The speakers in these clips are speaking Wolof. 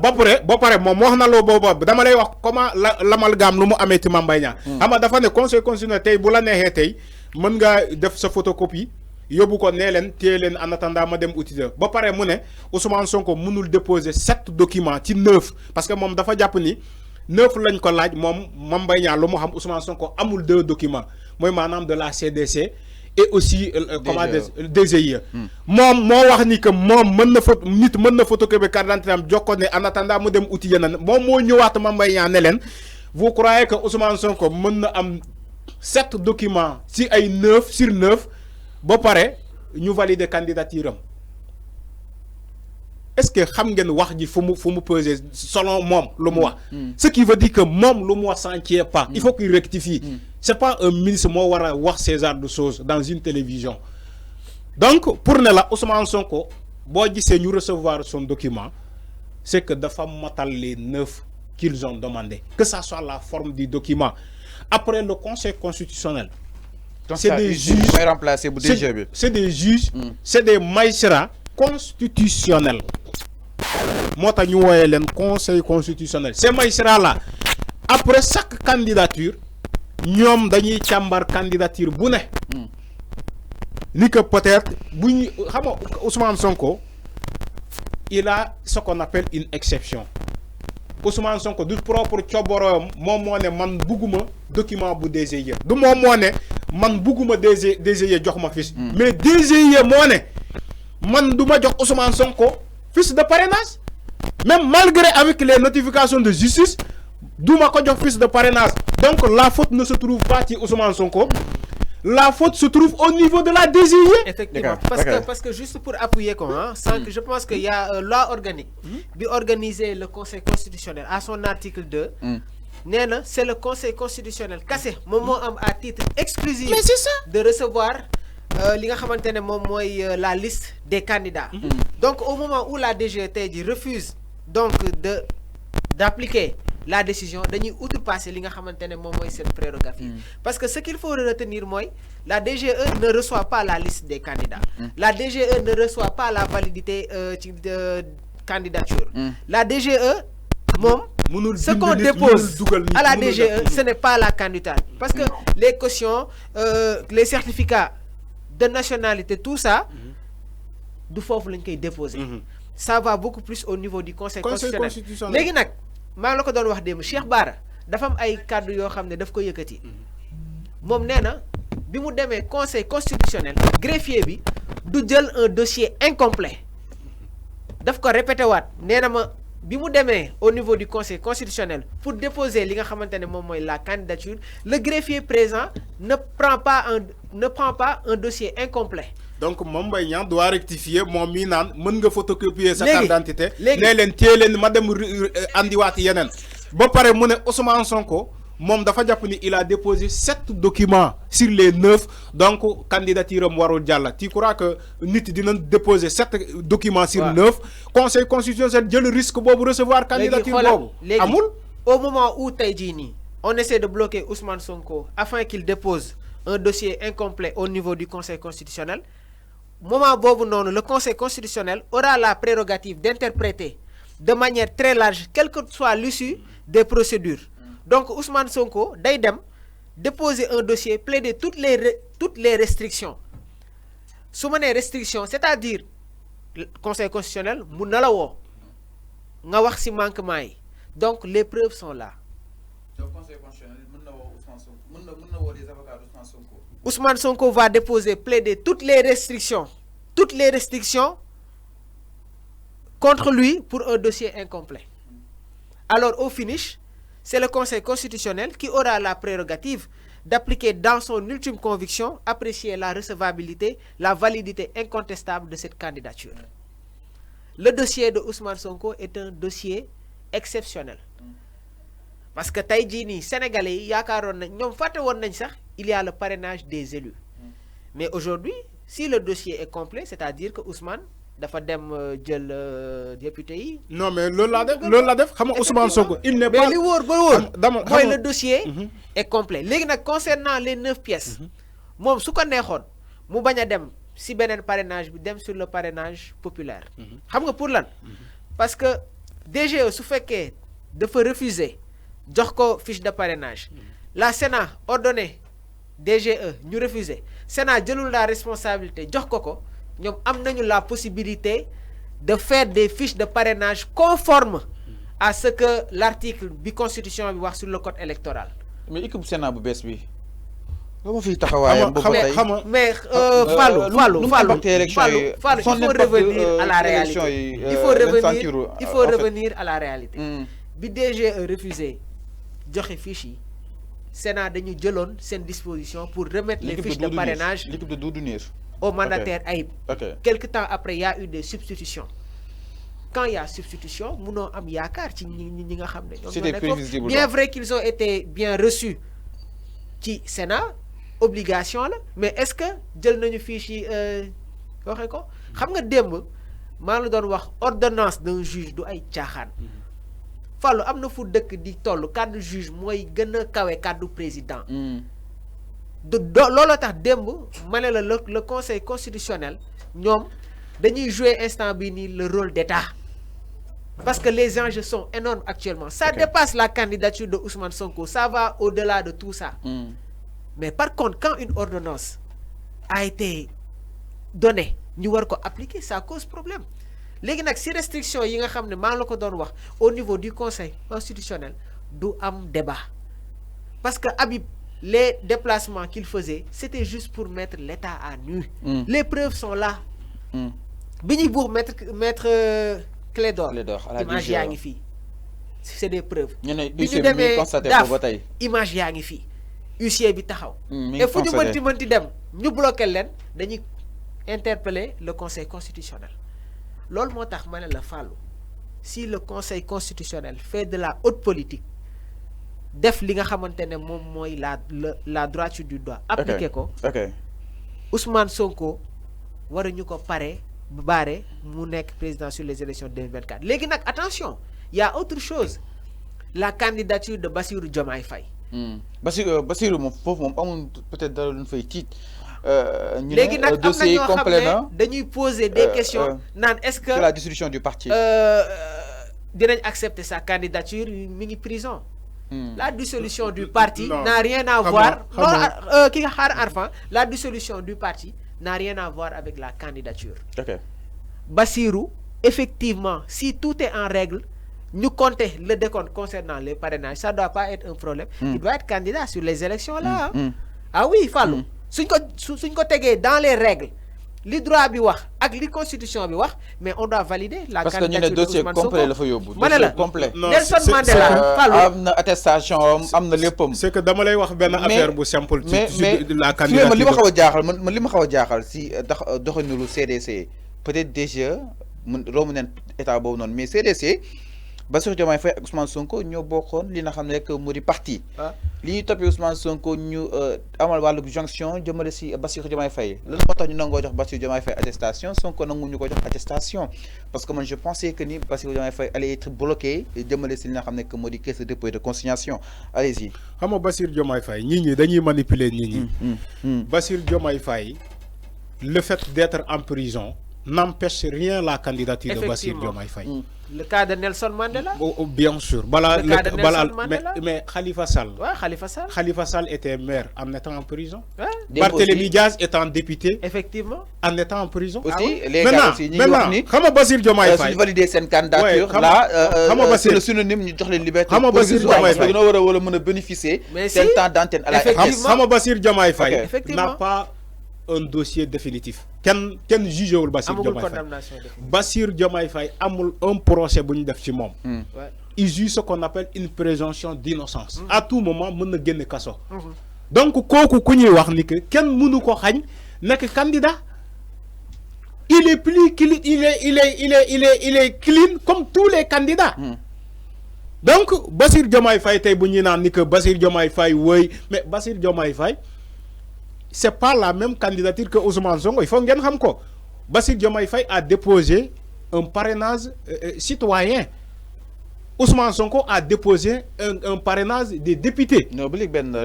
ba pare moom wax na loo boobu dama lay wax comment l'amalgame lu mu amee ci Mame Mbaye Niang. xam nga dafa ne conseil constitutionnel tey bu la neexee tey mën ngaa def sa photocopie yóbbu ko nee leen téye leen en attendant ma dem utiliser ba pare mu ne Ousmane Sonko mënul déposer 7 documents ci 9 parce que moom dafa jàpp ni 9 lañ ko laaj moom Mame Mbaye Niang lu mu xam Ousmane Sonko amul 2 documents mooy maanaam de la CDC. Et aussi comment DGE moom moo wax ni que moom mën na nit mën na photocopier carte d'identité am jox ko ne en attendant mu dem uti yeneen moom moo ñëwaat Mame Mbaye Niang ne leen vous croyez que Ousmane Sonko mën na am 7 documents si ay 9 sur 9 ba pare ñu valider candidature am est-ce que xam ngeen wax ji fu mu peser selon moom lu mu wax ce qui veut dire que moom lu mu wax s'en tient pas il faut qu'il rectifie c'est pas un ministre moo war a wax ces genres de choses dans une télévision donc pour ne la Ousmane Sonko boo gisee ñu recevoir son document c'est que dafa matal les 9 qu'ils ont demandé que ça soit la forme du document après le conseil constitutionnel c'est des juges c'est des juges c'est des magistrats constitutionnels moo tax ñu wooyee leen conseil constitutionnel ces magistrats là après chaque candidature ñoom dañuy càmbar candidature bu ne ni que peut-être bu ñu xam nga Ousmane Sonko il a ce qu'on appelle une exception Ousmane Sonko du propre cooboroom moom moo ne man bugguma document bu DGE du moom moo ne man bugguma DGE jox ma fiche mais DGE moo ne man du ma jox Ousmane Sonko fiche de parrainage même malgré avec les notifications de justice douma ko jox fiche de parrainage donc la faute ne se trouve pas ci Ousmane Sonko la faute se trouve au niveau de la DGE. Effectivement parce que juste pour appuyer quoi hein, sans que je pense qu'il y a loi organique bi organiser le conseil constitutionnel à son article 2 nee na c'est le conseil constitutionnel kase moom moo am à titre exclusif mais c'est ça de recevoir li nga xamante ne moom mooy la liste des candidats donc au moment où la DGE tey ji refuse donc d'appliquer la décision dañuy outrepasser li nga xamante ne moom mooy cette prérogative parce que ce qu'il faut retenir mooy la DGE ne reçoit pas la liste des candidats la DGE ne reçoit pas la validité ci candidature la DGE moom ce qu'on dépose à la DGE ce n'est pas la candidature parce que les cautions les certificats de nationalité tout ça du foofu lañ koy déposer ça va beaucoup plus au niveau du conseil constitutionnel léegi nag maa ngi la ko doon wax démb Cheikh Bara dafa am ay kàddu yoo xam ne daf ko yëkkati moom nee na bi mu demee conseil constitutionnel greffier bi du jël un dossier incomplet daf ko répété waat nee na ma bi mu demee au niveau du conseil constitutionnel pour déposer li nga xamante ne moom mooy la candidature le greffier présent ne prend pas un dossier incomplet. donc Mame Mbaye Niang doit rectifier moom mii naan mën nga photocopier sa carte d'identité nee leen téye leen ma dem andiwaati yeneen ba pare mu ne Ousmane Sonko moom dafa jàpp ni il a déposé 7 documents sur les 9 donc candidature am warul jàll tu crois que nit dina déposer 7 documents sur 9 conseil constitutionnel jël risque boobu recevoir candidature boobu amul au moment où tey jii nii on essaie de bloquer Ousmane Sonko afin qu'il dépose un dossier incomplet au niveau du conseil constitutionnel moment boobu noonu le conseil constitutionnel aura la prérogative d'interpréter de manière très large quelle que soit l'issue des procédures donc Ousmane Sonko day dem déposer un dossier plaider toutes les restrictions su ma nee restriction c'est-à-dire conseil constitutionnel mun na la woo nga wax ci manquement yi donc les preuves sont là. donc conseil constitutionnel mën na woo Ousmane Sonko mën na woo les avocats d'Ousmane Sonko. Ousmane Sonko va déposer plaider toutes les restrictions contre lui pour un dossier incomplet. Alors au finish, c'est le Conseil constitutionnel qui aura la prérogative d'appliquer dans son ultime conviction, apprécier la recevabilité, la validité incontestable de cette candidature. Le dossier de Ousmane Sonko est un dossier exceptionnel. Parce que tey jii nii Sénégalais yi yaakaaroon nañ ñoom fàtte woon nañ sax il y a le parrainage des élus mais aujourd'hui si le dossier est complet c'est-à-dire que Ousmane dafa dem jël député yi. non mais loolu laa def xam nga Ousmane Sonko il n'est pas mais li wóor ba wóor mooy le dossier est complet léegi nag concernant les 9 pièces moom su ko neexoon mu bañ a dem si beneen parrainage bi dem sur le parrainage populaire xam nga pour lan parce que DGE su fekkee dafa refuser jox ko fiche de parrainage la Sénat ordonné DGE ñu refuser Sénat jëlul la responsabilité jox ko ñoom am nañu la possibilité de faire des fiches de parrainage conformes à ce que l'article bi constitution bi wax sur le code électoral. mais équipe Sénat bu bees bi nga ma fiy taxawaayam boobu tey mais Fallou, il faut revenir à la réalité. Il faut revenir à la réalité. Bi DGE refusé joxe fiche yi Sénat dañu jëloon seen disposition pour remettre les fiches de parrainage l'équipe de Doudou Ndir au mandataire Ayib. ok Quelque temps après, il y a eu des substitutions. Quand il y a substitution, nous avons yaakaar ci ñi nga xam ne. C'était prévisible. Bien vrai qu'ils ont été bien reçus ci Sénat, obligation la, mais est-ce que jël nañu fiche yi waxee ko xam nga démb maa la doon wax ordonnance d'un juge du ay caaxaan. Fallu am na fu dëkk di toll cadre juge mooy gën a kawe cadre président. Looloo tax démb ma ne la le conseil constitutionnel ñoom dañuy jouer instant bi nii le rôle d'État parce que les enjeux sont énormes actuellement. Ça dépasse la candidature de Ousmane Sonko, ça va au-delà de tout ça. Mais par contre, quand une ordonnance a été donnée ñu war ko appliquer, ça cause problème. Léegi nag si restriction yi nga xam ne maa la ko doon wax au niveau du conseil constitutionnel du am débat parce que Habib les déplacements qu'il faisait, c'était juste pour mettre l'État à nu. Les preuves sont là. Bini pour mettre Clédor. Image yaa ngi fii. C'est des preuves. ñu ne huissier bi constaté ko ba tey. Image yaa ngi fii. Huissier bi taxaw. Et fu ñu mënti dem ñu bloqué leen dañuy interpeller le conseil constitutionnel. Loolu moo tax ma ne la Fallou si le conseil constitutionnel fait de la haute politique def li nga xamantene mom moy la droiture du droit appliquer ko Ousmane Sonko waruñu ko baré mu nek président sur les élections 2024 légui nak attention il y a autre chose la candidature de Bassirou Diomaye Faye Bassirou mom fofu mom amul peut-être dara luñ fay tiit légui nak am na ñoo xam ne dañuy poser des questions nan est-ce que la dissolution du parti dinañ accepter sa candidature mi ngi prison. La dissolution du parti n'a rien à voir. La dissolution du parti n'a rien à voir avec la candidature. Bassirou, effectivement, si tout est en règle, nous comptons le décompte concernant les parrainages, ça ne doit pas être un problème. Il doit être candidat sur les élections là. Ah oui, il faut. Si nous dans les règles, les droits bi wax ak li constitution bi wax mais on doit valider la parce candidature de dossier complet la fa yobbu dossier complet Nelson Mandela amna attestation amna leppam c'est que dama lay wax ben affaire bu simple de la candidature man lima xawa jaaxal man lima xawa jaaxal si doxalinu CDC peut-être déjà romu nen état bobu non mais CDC Bassirou Diomaye Faye ak Ousmane Sonko ñoo bokkoon li nga xam ne rek mu di parti li ñu toppee Ousmane Sonko ñu amal wàllu jonction jëmale si Bassirou Diomaye Faye lan moo tax ñu nangoo jox Bassirou Diomaye Faye attestation Sonko nangu ñu ko jox attestation parce que man je pensais que ni Bassirou Diomaye Faye allait être bloqué jëmale si li nga xam ne mu di caisse de dépôt et de consignation allez-y. xam nga Bassirou Diomaye Faye nit ñi dañuy manipuler nit ñi. Bassirou Diomaye Faye le fait d'être en prison n'empêche rien la candidature de Bassirou Diomaye Faye. Le cas de Nelson Mandela. Bien sûr. Mais Khalifa Sall. Ouais, Khalifa Sall. Khalifa Sall était maire en étant en prison. Ouais. Barthélémy Diaz étant député. Effectivement. En étant en prison. Aussi, les gars aussi, comment Bassirou Diomaye Faye valider cette candidature là, c'est le synonyme de la liberté. Comment Bassirou Diomaye Faye va bénéficier d'un temps d'antenne à la RTS. Comment Bassirou Diomaye Faye n'a pas un dossier définitif. Ken juge ou Bassirou Diomaye Faye. Bassirou Diomaye Faye amul un procès bu ñu def ci mom. Il juge ce qu'on appelle une présomption d'innocence. À tout moment mën na génn kaso. Donc kooku ku ñuy wax ni que ken mënu ko xagn nek candidat. Il est plus il est clean comme tous les candidats. Donc Bassirou Diomaye Faye tay bu ñuy naan ni que Bassirou Diomaye Faye woy mais Bassirou Diomaye Faye c'est pas la même candidature que Ousmane Sonko. Il faut que vous sachiez. Bassirou Diomaye Faye a déposé un parrainage citoyen. Ousmane Sonko a déposé un parrainage des députés. Non, maintenant,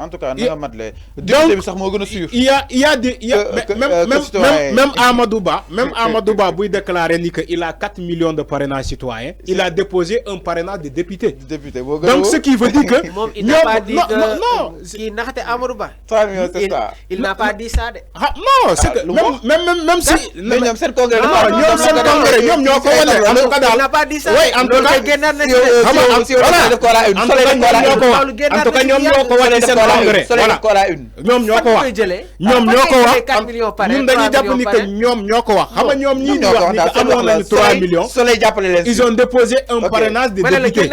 en tout cas, même Amadouba, Bouy déclaré qu'il a 4 millions de parrainages citoyens. Il a déposé un parrainage des députés. Donc, ce qui veut dire que. Il n'a pas dit il n'a pas dit ça. Non, c'est que même si. Il n'a pas dit ça. Oui, en tout cas, ils ont déposé un parrainage des députés.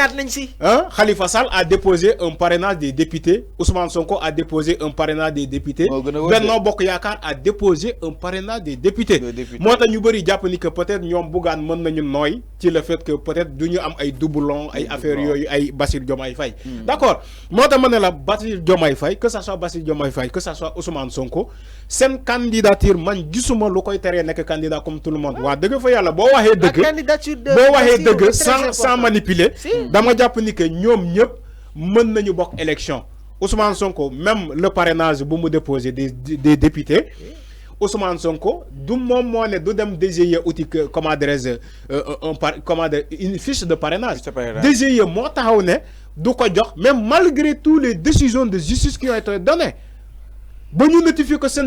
Khalifa Sall a déposé un parrainage des députés. Ousmane Sonko a déposé un parrainage des députés. Benno Bokk Yaakaar a déposé un parrainage des députés. Moi, ñu bari japp ni que peut-être ñom Bougane mën nañu noy ci le fait que peut-être duñu am ay doublons ay affaires yoyu ay Bassirou Diomaye Faye. D'accord. Moi dama né la Bassirou Diomaye Faye, que ça soit Bassirou Diomaye Faye, que ça soit Ousmane Sonko, sen candidature man gisuma lu koy téré nek candidat comme tout le monde. Wa deug fa Yalla bo waxé deug sans manipuler, dama japp ni que ñom ñep mën nañu bok élection. Ousmane Sonko, même le parrainage bu mu déposer des députés, Ousmane Sonko, du mom mo né du dem DGE outil comment adresse une fiche de parrainage. DGE mo taxaw né du ko jox même malgré toutes les décisions de justice qui ont été données. Bon, nous notifions que c'est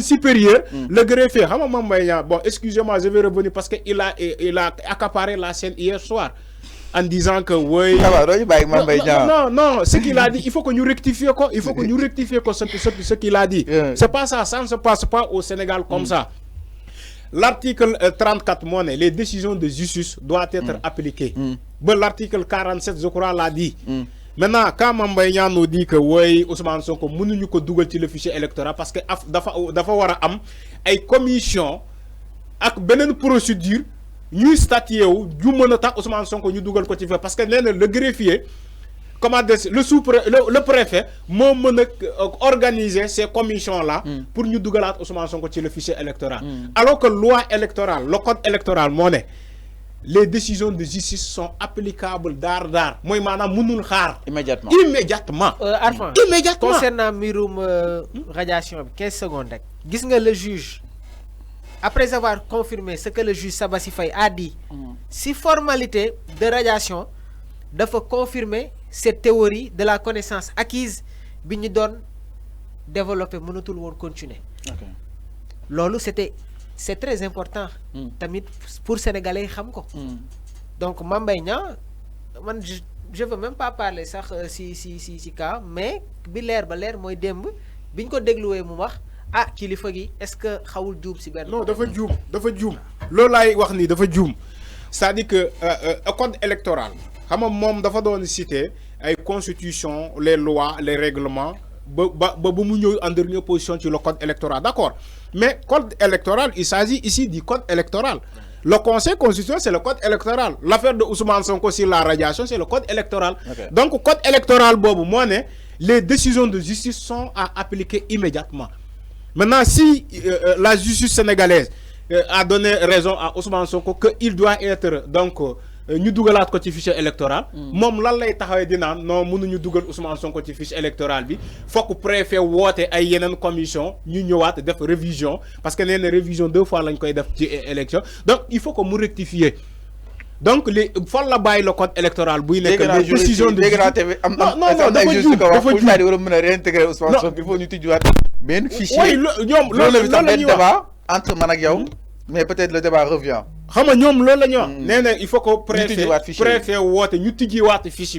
supérieur, le greffier. Bon, excusez-moi, je vais revenir parce qu'il a accaparé la scène hier soir en disant que oui. Non, ce qu'il a dit, il faut que nous rectifions quoi. Il faut que nous rectifions ce qu'il a dit. C'est pas ça, ça ne se passe pas au Sénégal comme ça. L'article 34 monnaie, les décisions de justice doivent être appliquées. Bon, l'article 47, je crois, l'a dit. Maintenant, quand Mambayan nous dit que oui, Ousmane Sonko, nous ne pouvons pas le fichier électoral parce que dafa wara am ay commission ak benen procédure ñu statuer wu ju mëna tax Ousmane Sonko ñu duggal ko ci parce que le greffier comment le préfet mo mëna organiser ces commissions là pour ñu duggalat Ousmane Sonko ci le fichier électoral alors que loi électorale le code électoral moné les décisions de justice sont applicables dar. Moi, madame, mënul xaar. Immédiatement. Arfan, immédiatement. Concernant Miroum radiation, 15 secondes. Gis nga le juge, après avoir confirmé ce que le juge Sabassi Faye a dit, si formalité de radiation, il faut confirmer cette théorie de la connaissance acquise, bi ñu doon développer mënatul woon continuer. Lolu c'est très important tamit pour sénégalais xam ko donc Mame Mbaye Niang man je veux même pas parler sax si cas mais bi leer ba leer mooy démb biñ ko dégluwee mu wax kilifa gi est-ce que xawul juum si benn non dafa juum loolu laay wax ni dafa juum c'est-à-dire que code électoral xam nga moom dafa doon citer ay constitution les lois les règlements ba bu mu ñëw en dernière position sur le code électoral, d'accord. Mais code électoral, il s'agit ici du code électoral. Le Conseil constitutionnel, c'est le code électoral. L'affaire de Ousmane Sonko sur la radiation, c'est le code électoral. Donc, code électoral, les décisions de justice sont à appliquer immédiatement. Maintenant, si la justice sénégalaise a donné raison à Ousmane Sonko qu'il doit être donc ñu dugalaat ko ci fichier électoral mom lan lay taxawé di naan non mënu ñu dugal Ousmane Sonko ci fichier électoral bi fokk préfet woote ay yenen commission ñu ñëwaat def révision parce que néna révision 2 fois lañ koy def ci élection donc il faut que mu rectifier donc les fol la bàyyi le code électoral buy nekk les décisions de non dafa wara mëna réintégrer Ousmane Sonko il faut ñu tijjuwaat ben fichier ñom loolu la débat entre man ak yow mais peut-être le débat revient. Xam nga ñom loolu la ñu wax néna il faut que préfet woote ñu tijjiwaat fichier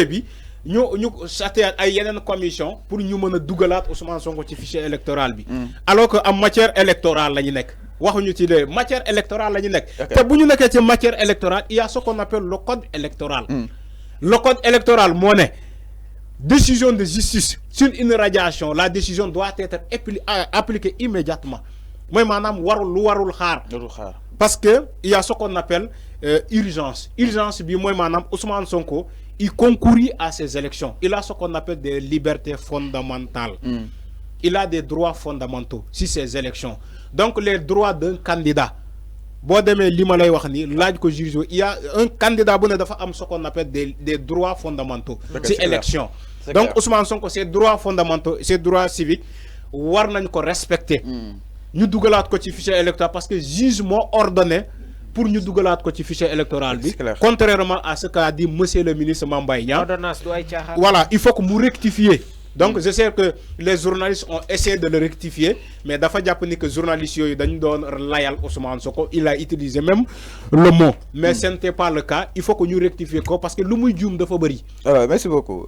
bi ñu saté ay yenen commission pour ñu mëna dugalaat Ousmane Sonko ci fichier électoral bi alors que en matière électorale lañu nek waxuñu ci les matière électorale lañu nek té buñu nekké ci matière électorale il y a ce qu'on appelle le code électoral le code électoral mo né décision de justice sur une radiation la décision doit être appliquée immédiatement. Moi, madame, warul xaar. Parce que il y a ce qu'on appelle urgence. Urgence, bien moi, madame, Ousmane Sonko, il concourit à ces élections. Il a ce qu'on appelle des libertés fondamentales. Il a des droits fondamentaux sur ces élections. Donc, les droits d'un candidat. boo demee li ma lay wax ni laaj ko juge il y a un candidat bu ne dafa am ce qu'on appelle des droits fondamentaux ci élection donc Ousmane Sonko ces droits fondamentaux ces droits civiques war nañ ko respecter ñu dugalaat ko ci fichier électoral parce que juge moo ordonné pour ñu dugalaat ko ci fichier électoral bi contrairement à ce qu'a dit monsieur le ministre Mame Mbaye Niang voilà il faut que mu rectifier donc je sais que les journalistes ont essayé de le rectifier mais dafa japp ni que journalistes yoyu dañ doon layal Ousmane Sonko il a utilisé même le mot mais ce n'était pas le cas il faut que ñu rectifier ko parce que lu muy juum dafa bari merci beaucoup.